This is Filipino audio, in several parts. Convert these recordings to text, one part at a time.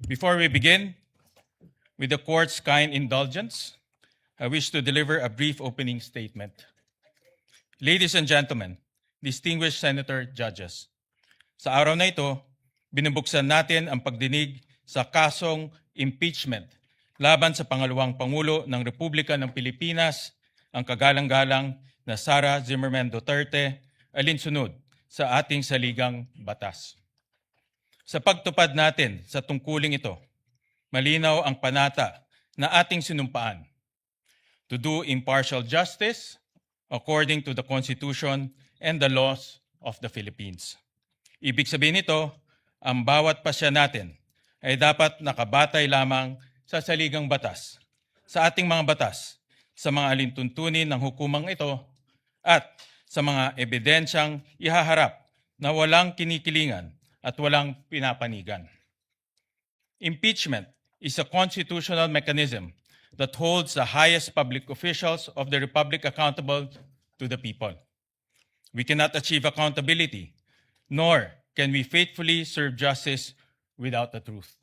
Before we begin, with the court's kind indulgence, I wish to deliver a brief opening statement. Ladies and gentlemen, distinguished senator judges, sa araw na ito, binubuksan natin ang pagdinig sa kasong impeachment laban sa pangalawang Pangulo ng Republika ng Pilipinas, ang kagalang-galang na Sara Zimmerman Duterte, alinsunod sa ating saligang batas. Sa pagtupad natin sa tungkuling ito, malinaw ang panata na ating sinumpaan to do impartial justice according to the Constitution and the laws of the Philippines. Ibig sabihin nito, ang bawat pasya natin ay dapat nakabatay lamang sa saligang batas, sa ating mga batas, sa mga alintuntunin ng hukumang ito, at sa mga ebidensyang ihaharap na walang kinikilingan at walang pinapanigan. Impeachment is a constitutional mechanism that holds the highest public officials of the Republic accountable to the people. We cannot achieve accountability, nor can we faithfully serve justice without the truth.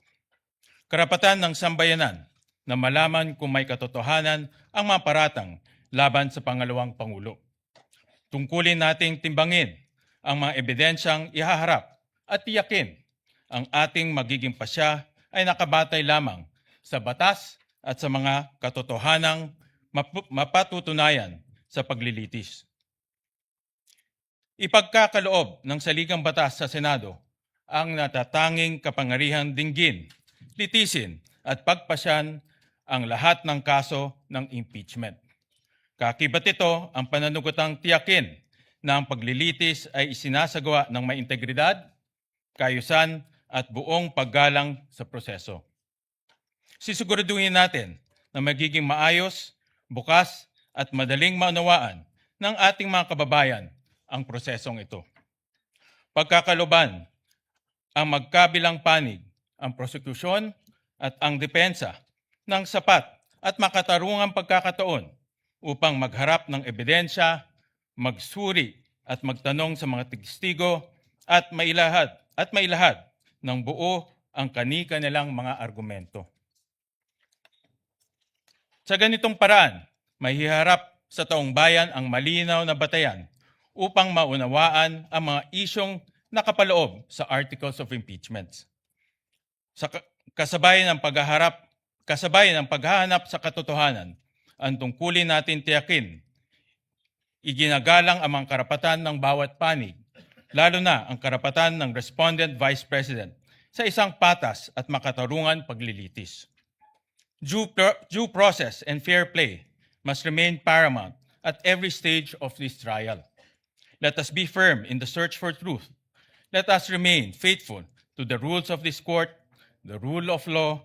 Karapatan ng sambayanan na malaman kung may katotohanan ang mga paratang laban sa pangalawang Pangulo. Tungkulin nating timbangin ang mga ebidensyang ihaharap at tiyakin ang ating magiging pasya ay nakabatay lamang sa batas at sa mga katotohanang mapatutunayan sa paglilitis. Ipagkakaloob ng saligang batas sa Senado ang natatanging kapangyarihang dinggin, litisin at pagpasyan ang lahat ng kaso ng impeachment. Kakibat ito ang pananugutang tiyakin na ang paglilitis ay isinasagawa ng may integridad, kaayusan at buong paggalang sa proseso. Sisiguraduhin natin na magiging maayos, bukas at madaling maunawaan ng ating mga kababayan ang prosesong ito. Pagkakaloban ang magkabilang panig, ang prosekusyon at ang depensa ng sapat at makatarungang pagkakataon upang magharap ng ebidensya, magsuri at magtanong sa mga testigo at mailahad ng buo ang kani-kanilang mga argumento. Sa ganitong paraan, mahiharap sa taong bayan ang malinaw na batayan upang maunawaan ang mga isyong nakapaloob sa Articles of Impeachment. Sa kasabayan ng paghahanap sa katotohanan, ang tungkulin natin tiyakin, iginagalang ang mga karapatan ng bawat panig, lalo na ang karapatan ng respondent vice president sa isang patas at makatarungan paglilitis. Due process and fair play must remain paramount at every stage of this trial. Let us be firm in the search for truth. Let us remain faithful to the rules of this court, the rule of law,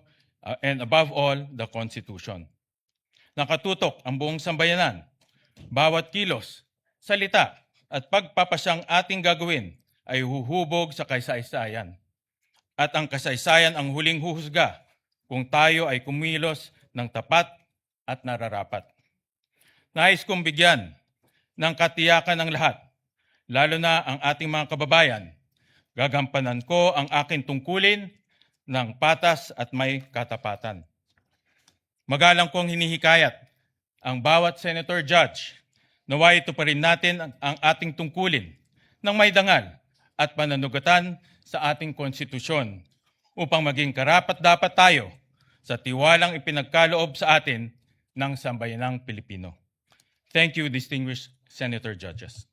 and above all, the Constitution. Nakatutok ang buong sambayanan. Bawat kilos, salita, at pagpapasyang ating gagawin ay huhubog sa kasaysayan. At ang kasaysayan ang huling huhusga kung tayo ay kumilos ng tapat at nararapat. Nais kong bigyan ng katiyakan ng lahat, lalo na ang ating mga kababayan. Gagampanan ko ang aking tungkulin ng patas at may katapatan. Magalang kong hinihikayat ang bawat senator judge naway ito pa rin natin ang ating tungkulin ng may dangal at pananugatan sa ating konstitusyon upang maging karapat-dapat tayo sa tiwalang ipinagkaloob sa atin ng sambayanang Pilipino. Thank you, distinguished senator judges.